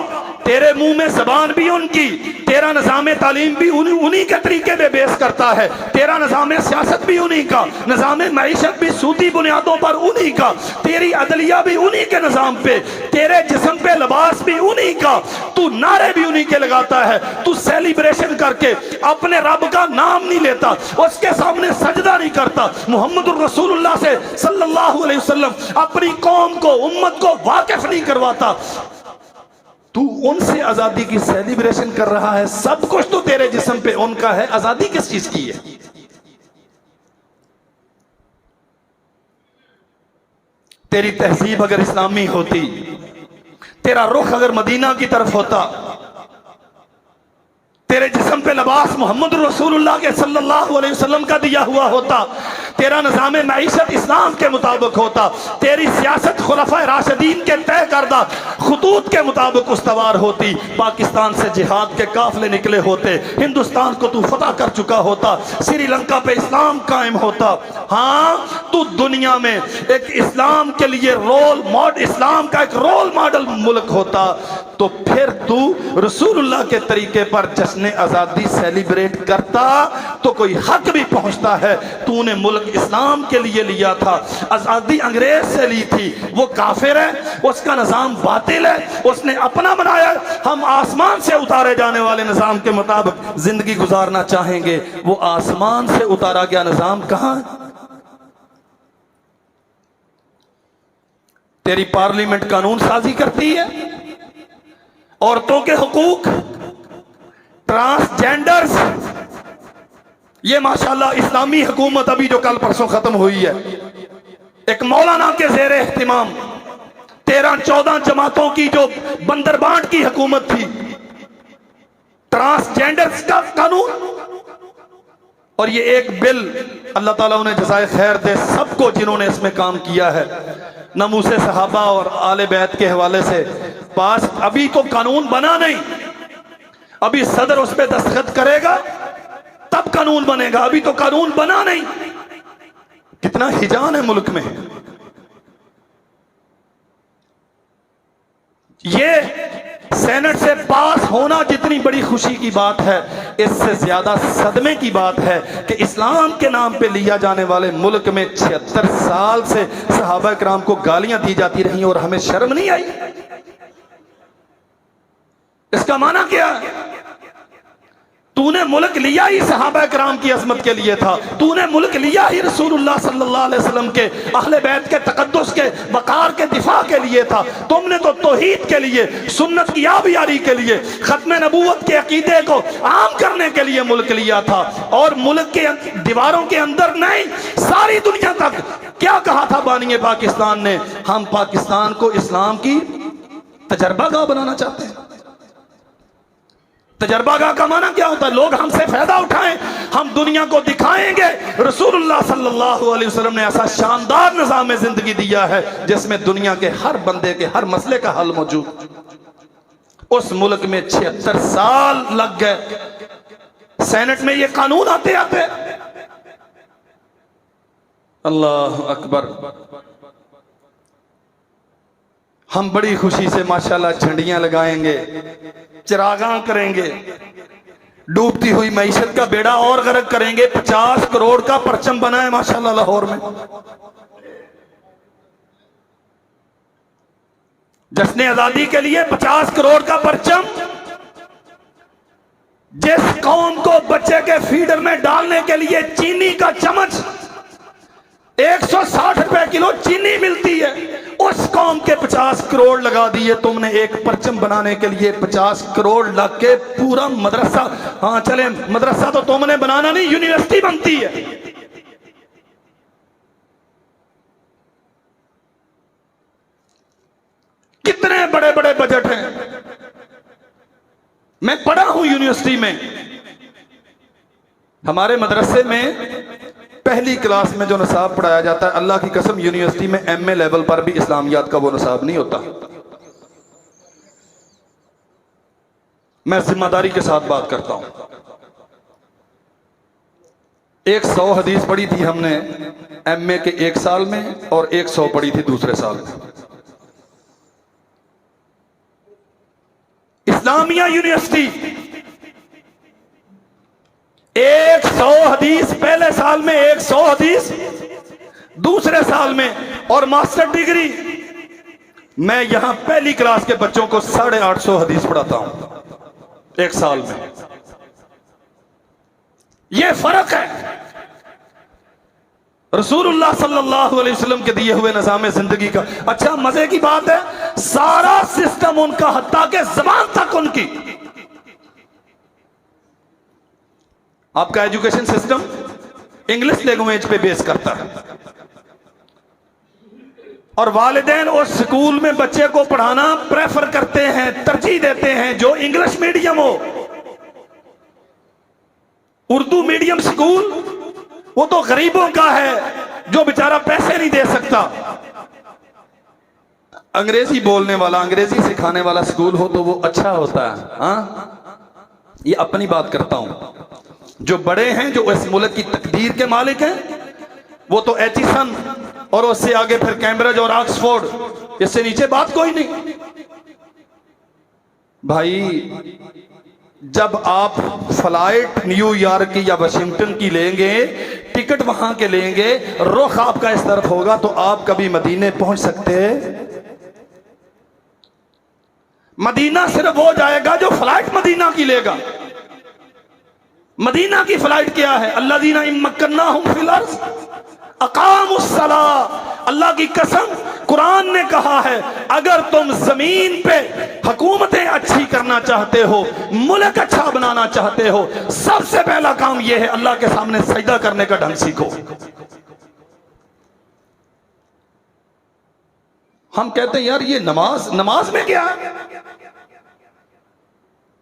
तेरे मुंह में जबान भी उनकी, तेरा निजाम तालीम भी उन्हीं के तरीके पे बेस करता है, तेरा निजाम सियासत भी उन्हीं का, निजाम मईशत भी सूदी बुनियादों पर उन्हीं का, तेरी अदलिया भी उन्हीं के निजाम पे, तेरे जिस्म पे लिबास भी उन्हीं का, तू नारे भी उन्हीं के लगाता है, तू सेलिब्रेशन करके अपने रब का नाम नहीं लेता, उसके सामने सजदा नहीं करता, मोहम्मद रसूलुल्लाह से सल्लल्लाहु अलैहि वसल्लम अपनी कौम को, उम्मत को वाकिफ नहीं करवाता, तू उनसे आजादी की सेलिब्रेशन कर रहा है। सब कुछ तो तेरे जिस्म पे उनका है, आजादी किस चीज की है? तेरी तहजीब अगर इस्लामी होती, तेरा रुख अगर मदीना की तरफ होता, तेरे जिस्म पे लिबास मोहम्मद रसूलुल्लाह के सल्लल्लाहु अलैहि वसल्लम का दिया हुआ होता, तेरा निज़ाम मईशत इस्लाम के मुताबिक होता, तेरी सियासत खुलफाए राशिदीन के तय करदा खुतूत के मुताबिक उस्तवार होती, पाकिस्तान से जिहाद के काफिले निकले होते, हिंदुस्तान को तू फतह कर चुका होता, श्रीलंका पे इस्लाम कायम होता। हाँ, तू दुनिया में एक इस्लाम के लिए इस्लाम का एक रोल मॉडल मुल्क होता, तो फिर तू रसूलुल्लाह के तरीके पर जश्न आज़ादी सेलिब्रेट करता तो कोई हक भी पहुंचता है। तूने मुल्क इस्लाम के लिए लिया था, आज़ादी अंग्रेज से ली थी, वो काफिर है, उसका निज़ाम बातिल है, उसने अपना बनाया। हम आसमान से उतारे जाने वाले निज़ाम के मुताबिक जिंदगी गुजारना चाहेंगे, वो आसमान से उतारा गया निज़ाम कहां? तेरी पार्लियामेंट कानून साजी करती है, औरतों के हुकूक, ट्रांसजेंडर्स, ये माशाल्लाह इस्लामी हुकूमत अभी जो कल परसों खत्म हुई है, एक मौलाना के ज़ेरे एहतिमाम 13-14 जमातों की जो बंदरबांट की हुकूमत थी, ट्रांसजेंडर्स का कानून, और ये एक बिल, अल्लाह ताला उन्हें जज़ाए खैर दे सबको जिन्होंने इसमें काम किया है, नमूसे सहाबा और आले बैत के हवाले से पास। अभी तो कानून बना नहीं, अभी सदर उस पर दस्तखत करेगा तब कानून बनेगा, अभी तो कानून बना नहीं। कितना हिजान है मुल्क में। ये सेनेट से पास होना जितनी बड़ी खुशी की बात है, इससे ज्यादा सदमे की बात है कि इस्लाम के नाम पे लिया जाने वाले मुल्क में 76 साल से सहाबा किराम को गालियां दी जाती रही और हमें शर्म नहीं आई। इसका माना क्या? तूने मुल्क लिया ही सहाबा किराम की अजमत के लिए था, तूने मुल्क लिया ही रसूलुल्लाह सल्लल्लाहु अलैहि वसल्लम के अहले बैत के तकद्दुस के वकार के दिफा के लिए था। तुमने तो तौहीद के लिए, सुन्नत की आबियारी के लिए, खत्म नबूवत के अकीदे को आम करने के लिए मुल्क लिया था, और मुल्क के दीवारों के अंदर नहीं, सारी दुनिया तक क्या कहा था बानिए पाकिस्तान ने? हम पाकिस्तान को इस्लाम की तजर्बागाह बनाना चाहते हैं। तजर्बागाह का माना क्या होता है? लोग हमसे फायदा उठाएं, हम दुनिया को दिखाएंगे रसूलुल्लाह सल्लल्लाहु अलैहि वसल्लम ने ऐसा शानदार निज़ाम जिंदगी दिया है जिसमें दुनिया के हर बंदे के हर मसले का हल मौजूद। उस मुल्क में 76 साल लग गए सेनेट में ये कानून आते आते। अल्लाह अकबर। हम बड़ी खुशी से माशाल्लाह झंडियां लगाएंगे, चिरागां करेंगे, डूबती हुई मईशत का बेड़ा और गर्क करेंगे। 50 करोड़ का परचम बना है माशाल्लाह लाहौर में। जश्न आजादी के लिए 50 करोड़ का परचम। जिस कौम को बच्चे के फीडर में डालने के लिए चीनी का चम्मच 160 रुपए किलो चीनी मिलती है, उस कौम के 50 करोड़ लगा दिए तुमने एक परचम बनाने के लिए। 50 करोड़ लग के पूरा मदरसा, हाँ चले मदरसा तो तुमने बनाना नहीं, यूनिवर्सिटी बनती है। कितने बड़े बड़े बजट हैं। मैं पढ़ा हूं यूनिवर्सिटी में, हमारे मदरसे में पहली क्लास में जो निसाब पढ़ाया जाता है, अल्लाह की कसम यूनिवर्सिटी में एमए लेवल पर भी इस्लामियात का वो निसाब नहीं होता। मैं जिम्मेदारी के साथ बात करता हूं। 100 हदीस पढ़ी थी हमने एमए के एक साल में और 100 पढ़ी थी दूसरे साल में। इस्लामिया यूनिवर्सिटी 100 हदीस पहले साल में, 100 हदीस दूसरे साल में, और मास्टर डिग्री मैं यहां पहली क्लास के बच्चों को 850 हदीस पढ़ाता हूं एक साल में। यह फर्क है रसूलुल्लाह सल्लल्लाहु अलैहि वसल्लम के दिए हुए निज़ाम जिंदगी का। अच्छा मजे की बात है, सारा सिस्टम उनका, हत्ता के जबान तक उनकी। आपका एजुकेशन सिस्टम इंग्लिश लैंग्वेज पे बेस करता है। और वालिदैन उस स्कूल में बच्चे को पढ़ाना प्रेफर करते हैं, तरजीह देते हैं जो इंग्लिश मीडियम हो। उर्दू मीडियम स्कूल वो तो गरीबों का है, जो बेचारा पैसे नहीं दे सकता। अंग्रेजी बोलने वाला, अंग्रेजी सिखाने वाला स्कूल हो तो वो अच्छा होता है। हाँ, ये अपनी बात करता हूं। जो बड़े हैं, जो इस मुल्क की तकदीर के मालिक हैं, वो तो एचिसन और उससे आगे फिर कैम्ब्रिज और ऑक्सफोर्ड, इससे नीचे बात कोई नहीं। भाई जब आप फ्लाइट न्यूयॉर्क की या वाशिंगटन की लेंगे, टिकट वहां के लेंगे, रुख आपका इस तरफ होगा तो आप कभी मदीने पहुंच सकते हैं? मदीना सिर्फ वो जाएगा जो फ्लाइट मदीना की लेगा। मदीना की फ्लाइट क्या है? अल्लज़ीना इम्मक्कन्नाहुम फिल अर्ज़ अक़ामुस्सलाह। अल्लाह की कसम, कुरान ने कहा है अगर तुम जमीन पे हुकूमतें अच्छी करना चाहते हो, मुल्क अच्छा बनाना चाहते हो, सबसे पहला काम यह है अल्लाह के सामने सजदा करने का ढंग सीखो। हम कहते हैं यार ये नमाज में क्या है?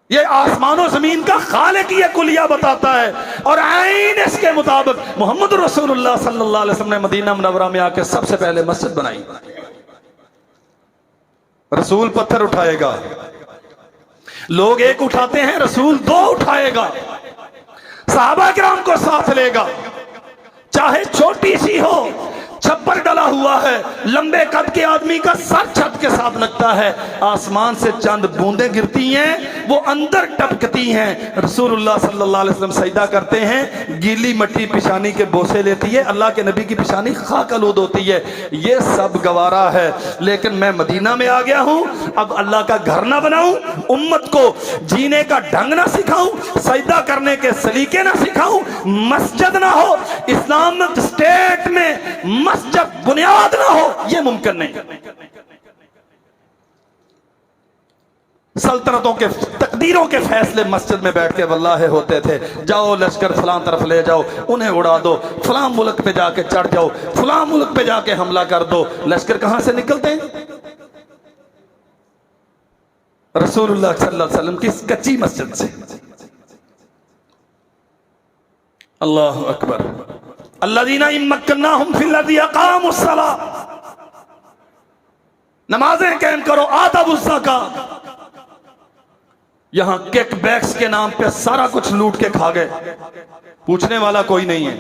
ये आसमानों जमीन का खालिक ये कुलिया बताता है, और आइन इसके मुताबिक मोहम्मद रसूलुल्लाह सल्लल्लाहु अलैहि वसल्लम ने मदीना मुनव्वरा में आके सबसे पहले मस्जिद बनाई। रसूल पत्थर उठाएगा, लोग एक उठाते हैं, रसूल दो उठाएगा, सहाबा किराम को साथ लेगा, चाहे छोटी सी हो, छप्पर डला हुआ है, लंबे कद के आदमी का सर छत के साथ लगता है, आसमान से चंद बूंदें गिरती हैं, वो अंदर टपकती हैं, रसूलुल्लाह सल्लल्लाहु अलैहि वसल्लम सजदा करते हैं, गीली मिट्टी पिशानी के बोसे लेती है, अल्लाह के नबी की पिशानी खाक आलूद होती है। ये सब गवारा है, लेकिन मैं मदीना में आ गया हूं, अब अल्लाह का घर ना बनाऊं, उम्मत को जीने का ढंग ना सिखाऊं, सजदा करने के सलीके ना सिखाऊं, मस्जिद ना हो, इस्लामिक स्टेट में मस्जिद बुनियाद ना हो, यह मुमकिन नहीं। सल्तनतों के तकदीरों के फैसले मस्जिद में बैठ के वल्लाह होते थे। जाओ लश्कर फलां तरफ ले जाओ, उन्हें उड़ा दो, फलां मुल्क पे जाके चढ़ जाओ, फलां मुल्क पे जाके हमला कर दो। लश्कर कहां से निकलते हैं? रसूलुल्लाह सल्लल्लाहु अलैहि वसल्लम की कच्ची मस्जिद से। अल्लाह अकबर। अल्लज़ीना इम्मक्कन्नाहुम फिल अर्ज़ि अक़ामुस्सलाह, नमाजें कायम करो, आतवुज़ ज़कात। यहां किक बैक्स के नाम पे सारा कुछ लूट के खा गए, पूछने वाला कोई नहीं है।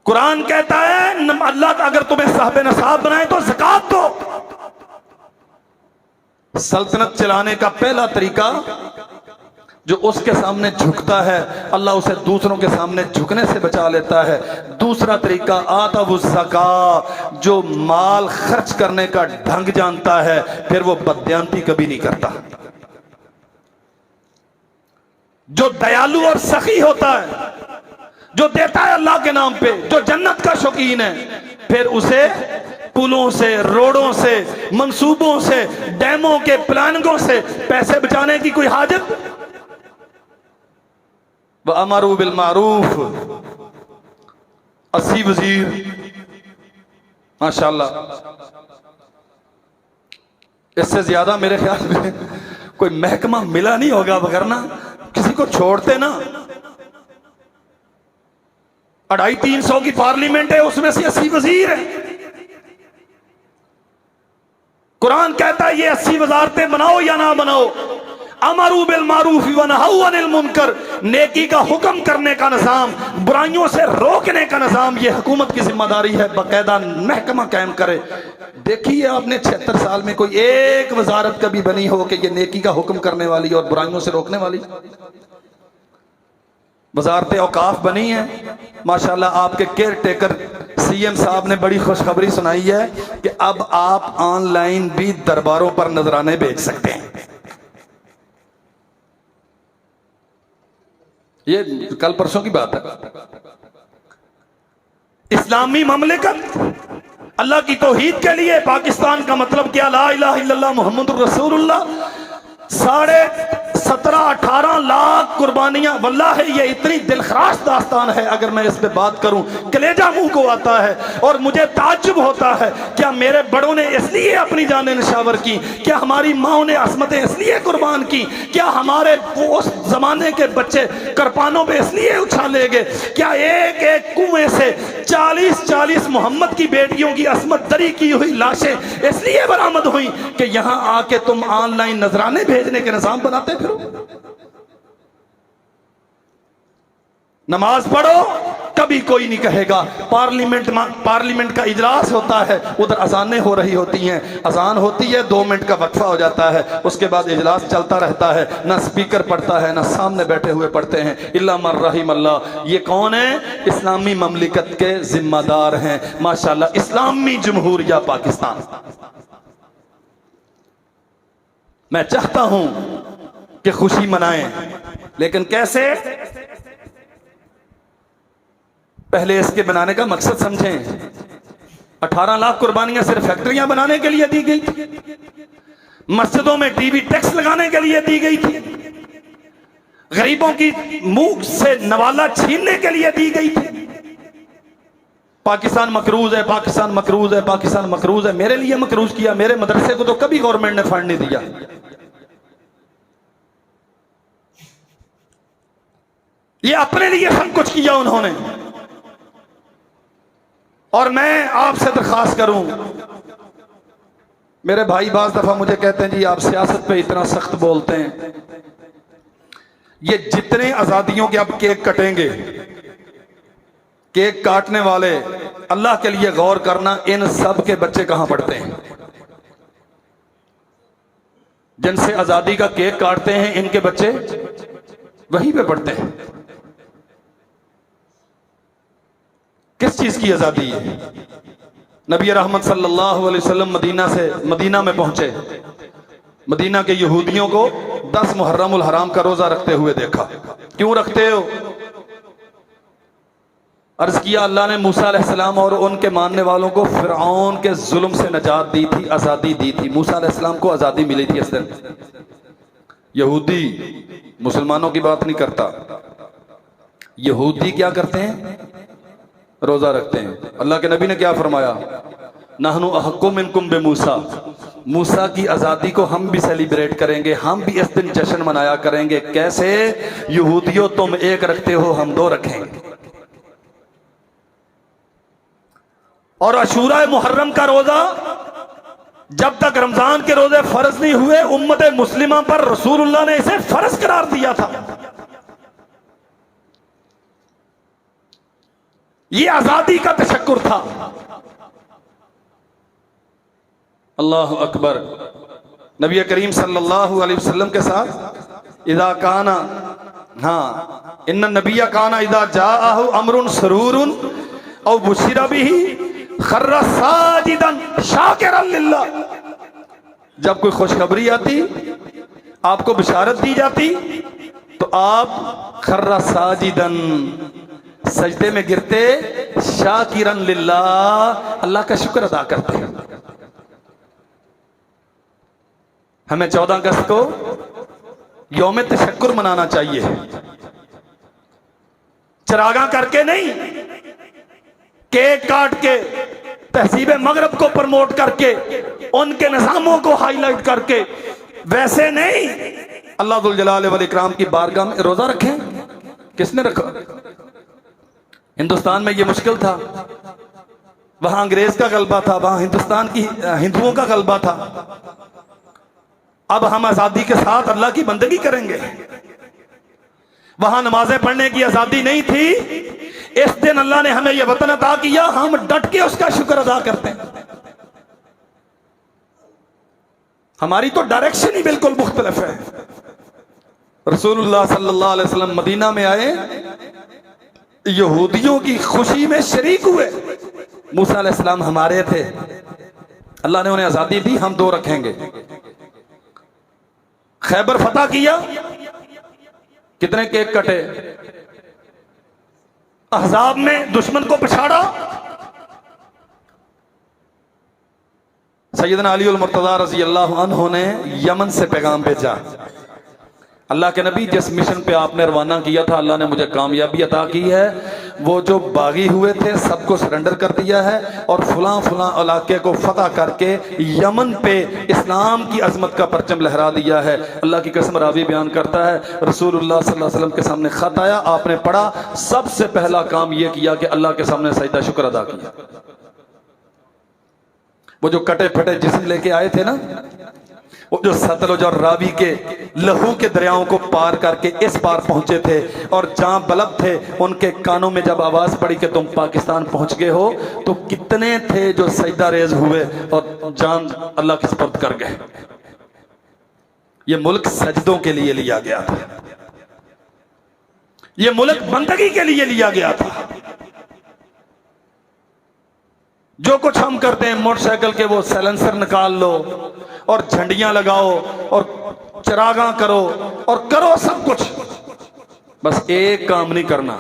कुरान कहता है अल्लाह अगर तुम्हें साहिब नसाब बनाए तो ज़कात दो। सल्तनत चलाने का पहला तरीका, जो उसके सामने झुकता है अल्लाह उसे दूसरों के सामने झुकने से बचा लेता है। दूसरा तरीका आतावुज़ ज़कात, जो माल खर्च करने का ढंग जानता है, फिर वो बदयांती कभी नहीं करता। जो दयालु और सखी होता है, जो देता है अल्लाह के नाम पे, जो जन्नत का शौकीन है, फिर उसे पुलों से, रोडों से, मंसूबों से, डैमों के प्लानिंगों से पैसे बचाने की कोई हाजत। व अमरू बिल मारूफ, 80 वजीर माशाल्लाह। इससे ज्यादा मेरे ख्याल में कोई महकमा मिला नहीं होगा, वगरना किसी को छोड़ते ना। 250-300 की पार्लियामेंट है, उसमें से 80 वजीर है। कुरान कहता है ये 80 वजारतें बनाओ या ना बनाओ। अमरू बिल मारूफ व नहू अनिल मुनकर, नेकी का हुक्म करने का निजाम, बुराइयों से रोकने का निजाम, ये हुकूमत की जिम्मेदारी है। बाकायदा महकमा कायम करे। देखिए आपने 76 साल में कोई एक वजारत कभी बनी हो कि ये नेकी का हुक्म करने वाली और बुराइयों से रोकने वाली? वजारत औकाफ बनी है माशाल्लाह। आपके केयर टेकर सीएम साहब ने बड़ी खुशखबरी सुनाई है कि अब आप ऑनलाइन भी दरबारों पर नजराने भेज सकते हैं। ये कल परसों की बात है। इस्लामी ममलिकत अल्लाह की तौहीद के लिए, पाकिस्तान का मतलब क्या? ला इलाहा इल्लल्लाह मुहम्मदुर रसूलुल्लाह। 17-18 लाख कुर्बानियां। वल्लाह ये इतनी दिलखराश दास्तान है, अगर मैं इस पे बात करूं कलेजा मुंह को आता है और मुझे ताज्जुब होता है। क्या मेरे बड़ों ने इसलिए अपनी जानें निशावर की? क्या हमारी माओ ने असमतें इसलिए कुर्बान की? क्या हमारे उस जमाने के बच्चे करपानों पे इसलिए उछाले गए? क्या एक एक कुएं से 40-40 मोहम्मद की बेटियों की असमत दरी की हुई लाशें इसलिए बरामद हुई कि यहां आके तुम ऑनलाइन नजराने भेजने के निजाम बनाते फिरो? नमाज पढ़ो, कभी कोई नहीं कहेगा। पार्लियामेंट का इजलास होता है, उधर अजानें हो रही होती हैं, अजान होती है, 2 मिनट का वक्फा हो जाता है, उसके बाद इजलास चलता रहता है। ना स्पीकर पढ़ता है, ना सामने बैठे हुए पढ़ते हैं, इल्ला मन रहीम अल्लाह। ये कौन है? इस्लामी ममलिकत के जिम्मेदार हैं माशाल्लाह, इस्लामी जमहूरिया पाकिस्तान। मैं चाहता हूं कि खुशी मनाएं, लेकिन कैसे? पहले इसके बनाने का मकसद समझें। 18 लाख कुर्बानियां सिर्फ फैक्ट्रियां बनाने के लिए दी गई थी, मस्जिदों में टीवी टैक्स लगाने के लिए दी गई थी, गरीबों की मुंह से नवाला छीनने के लिए दी गई थी। पाकिस्तान मकरूज है, पाकिस्तान मकरूज है, पाकिस्तान मकरूज है। मेरे लिए मकरूज किया, मेरे मदरसे को तो कभी गवर्नमेंट ने फंड नहीं दिया। ये अपने लिए सब कुछ किया उन्होंने। और मैं आपसे दरखास्त करूं, मेरे भाई बाज दफा मुझे कहते हैं जी आप सियासत पे इतना सख्त बोलते हैं। ये जितने आजादियों के अब केक कटेंगे, केक काटने वाले अल्लाह के लिए गौर करना, इन सब के बच्चे कहां पढ़ते हैं? जिनसे आजादी का केक काटते हैं इनके बच्चे वहीं पे पढ़ते हैं। किस चीज की आजादी है? नबी रहमत सल्लल्लाहु अलैहि वसल्लम मदीना में पहुंचे, मदीना के यहूदियों को 10 मुहर्रमुल हराम का रोजा रखते हुए देखा। क्यों रखते हो? अर्ज किया, अल्लाह ने मूसा अलैहिस्सलाम और उनके मानने वालों को फिरऔन के जुल्म से नजात दी थी, आजादी दी थी। मूसा अलैहिस्सलाम को आजादी मिली थी इस दिन। यहूदी मुसलमानों की बात नहीं करता, यहूदी क्या करते हैं? रोजा रखते हैं। अल्लाह के नबी ने क्या फरमाया? नहनु अहक्कु मिनकुम बिमूसा, मूसा की आजादी को हम भी सेलिब्रेट करेंगे, हम भी इस दिन जश्न मनाया करेंगे। कैसे? यहूदियों तुम एक रखते हो, हम 2 रखेंगे। और अशूरा मुहर्रम का रोजा, जब तक रमजान के रोजे फर्ज नहीं हुए, उम्मत मुस्लिमा पर रसूलुल्लाह ने इसे फर्ज करार दिया था। ये आजादी का तशक्कुर था। अल्लाह अकबर। नबी करीम सल्लल्लाहु अलैहि वसल्लम के साथ इदा काना, हाँ, इन्ना नबिया काना इदा जाअहु अमरुन सरूरुन औ बुशिरा बिही खर्रा साजिदन शाकिरन लिल्लाह। जब कोई खुशखबरी आती, आपको बिशारत दी जाती, तो आप खर्रा साजिदन, सजदे में गिरते, शाकिरन लिल्लाह, अल्लाह का शुक्र अदा करते हैं। हमें 14 अगस्त को यौम तशक्कुर मनाना चाहिए, चरागा करके नहीं, केक काट के, तहजीब मगरब को प्रमोट करके, उनके निजामों को हाईलाइट करके, वैसे नहीं। अल्लाह दुल जलाल वल इकराम की बारगाह में रोजा रखें। किसने रखा? हिंदुस्तान में ये मुश्किल था, वहां अंग्रेज का गलबा था, वहां हिंदुस्तान की हिंदुओं का गलबा था। अब हम आजादी के साथ अल्लाह की बंदगी करेंगे। वहां नमाजें पढ़ने की आजादी नहीं थी, इस दिन अल्लाह ने हमें यह वतन अता किया, हम डट के उसका शुक्र अदा करते हैं। हमारी तो डायरेक्शन ही बिल्कुल मुख्तलिफ है। रसूलुल्लाह सल्लल्लाहु अलैहि वसल्लम मदीना में आए, यहूदियों की खुशी में शरीक हुए। मूसा अलैहिस्सलाम हमारे थे, अल्लाह ने उन्हें आजादी दी, हम 2 रखेंगे। खैबर फतह किया, कितने केक कटे? अहजाब में दुश्मन को पछाड़ा, सैयदना अली उल मुर्तज़ा रज़ी अल्लाहु अन्हु ने यमन से पैगाम भेजा, अल्लाह के नबी, जिस मिशन पे आपने रवाना किया था अल्लाह ने मुझे कामयाबी अता की है। वो जो बागी हुए थे सबको सरेंडर कर दिया है और फलां फलां इलाके को फतह करके यमन पे इस्लाम की अजमत का परचम लहरा दिया है। अल्लाह की कसम, रावी बयान करता है रसूलुल्लाह सल्लल्लाहु अलैहि वसल्लम के सामने खत आया, आपने पढ़ा, सबसे पहला काम यह किया कि अल्लाह के सामने सजदा शुक्र अदा किया। वो जो कटे फटे जिस्म लेके आए थे ना, वो जो सतलुज और रावी के लहू के दरियाओं को पार करके इस पार पहुंचे थे और जहां बलब थे उनके कानों में जब आवाज पड़ी कि तुम पाकिस्तान पहुंच गए हो, तो कितने थे जो सजदा रेज हुए और जान अल्लाह के सुपुर्द कर गए। ये मुल्क सजदों के लिए लिया गया था, ये मुल्क बंदगी के लिए लिया गया था। जो कुछ हम करते हैं, मोटरसाइकिल के वो साइलेंसर निकाल लो और झंडियां लगाओ और चरागा करो और करो सब कुछ, बस एक काम नहीं करना,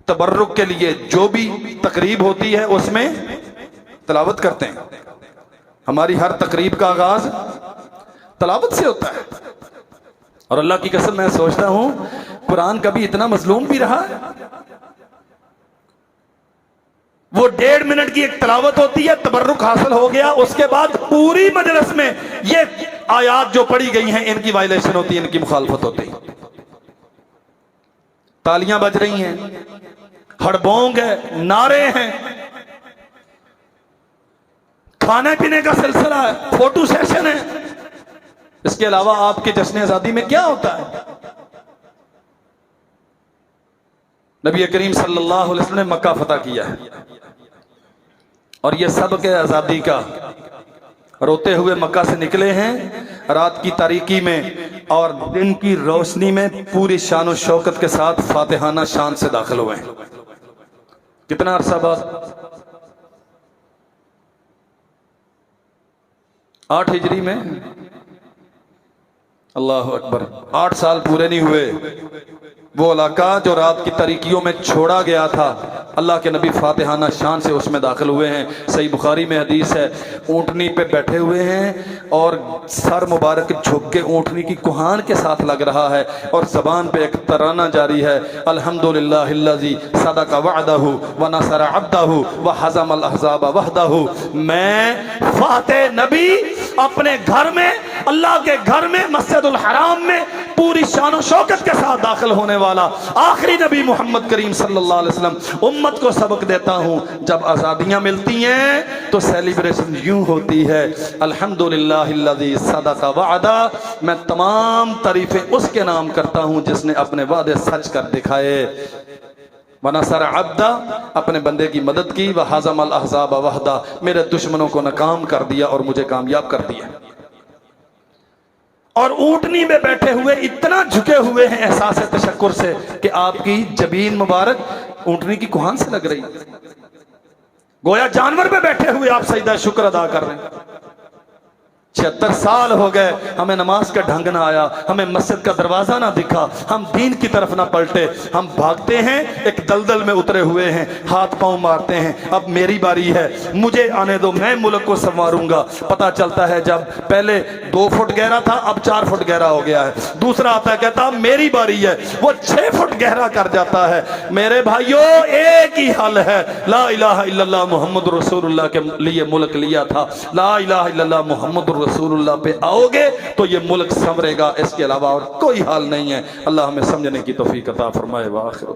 तबर्रुक के लिए जो भी तकरीब होती है उसमें तलावत करते हैं। हमारी हर तकरीब का आगाज तलावत से होता है। और अल्लाह की कसम, मैं सोचता हूं कुरान कभी इतना मजलूम भी रहा है। वो 1.5 मिनट की एक तलावत होती है, तबर्रुक हासिल हो गया, उसके बाद पूरी मजलिस में ये आयात जो पढ़ी गई हैं इनकी वायलेशन होती है, इनकी मुखालफत होती है। तालियां बज रही हैं, हड़बोंग है, नारे हैं, खाने पीने का सिलसिला है, फोटो सेशन है। इसके अलावा आपके जश्न आजादी में क्या होता है? नबी करीम सल्लल्लाहु अलैहि वसल्लम ने मक्का फतह किया है और ये सब के आजादी का रोते हुए मक्का से निकले हैं रात की तारीकी में और दिन की रोशनी में पूरी शान और शौकत के साथ फातिहाना शान से दाखिल हुए हैं। कितना अरसा बाद? 8 हिजरी में। अल्लाह अकबर, 8 साल पूरे नहीं हुए। वो इलाका जो रात की तारीकियों में छोड़ा गया था, अल्लाह के नबी फातिहाना शान से उसमें दाखिल हुए हैं। सही बुखारी में हदीस है, ऊंटनी पे बैठे हुए हैं और सर मुबारक झुक के ऊंटनी की कुहान के साथ लग रहा है और जबान पे एक तराना जारी है, अल्हम्दुलिल्लाहिल्लज़ी सदक़ वअदहु व नसर अब्दहु व हज़मल अहज़ाब वहदहु। मैं फातिह नबी अपने घर में, अल्लाह के घर में, मस्जिदुल हराम में पूरी शान शौकत के साथ दाखिल होने वाला आखिरी नबी मोहम्मद करीम सल्लल्लाहु अलैहि वसल्लम उम्मत को सबक देता हूं। जब आजादियां मिलती हैं तो सेलिब्रेशन यूं होती है, अल्हम्दुलिल्लाहिल्लज़ी सदक़ वअदा। मैं तमाम तारीफें उसके नाम करता हूं जिसने अपने वादे सच कर दिखाए। वनसर अब्दा, अपने बंदे की मदद की, व हज़मल अहज़ाब वहदा, मेरे दुश्मनों को नाकाम कर दिया और मुझे कामयाब कर दिया। और ऊंटनी में बैठे हुए इतना झुके हुए हैं एहसास तशक्कुर से कि आपकी जबीन मुबारक ऊंटनी की कुहान से लग रही, गोया जानवर में बैठे हुए आप सजदा शुक्र अदा कर रहे हैं। 76 साल हो गए, हमें नमाज का ढंग ना आया, हमें मस्जिद का दरवाजा ना दिखा, हम दीन की तरफ ना पलटे, हम भागते हैं, एक दलदल में उतरे हुए हैं, हाथ पांव मारते हैं। अब मेरी बारी है, मुझे आने दो, मैं मुल्क को संवारूंगा। पता चलता है जब पहले 2 फुट गहरा था अब 4 फुट गहरा हो गया है। दूसरा आता है, कहता मेरी बारी है, वो 6 फुट गहरा कर जाता है। मेरे भाइयों, एक ही हल है, ला इलाहा इल्लल्लाह मुहम्मद रसूलुल्लाह के लिए मुल्क लिया था। ला इलाहा इल्लल्लाह मुहम्मद रसूलुल्लाह पे आओगे तो ये मुल्क संवरेगा, इसके अलावा और कोई हाल नहीं है। अल्लाह हमें समझने की तौफीक अता फरमाए। वाखिर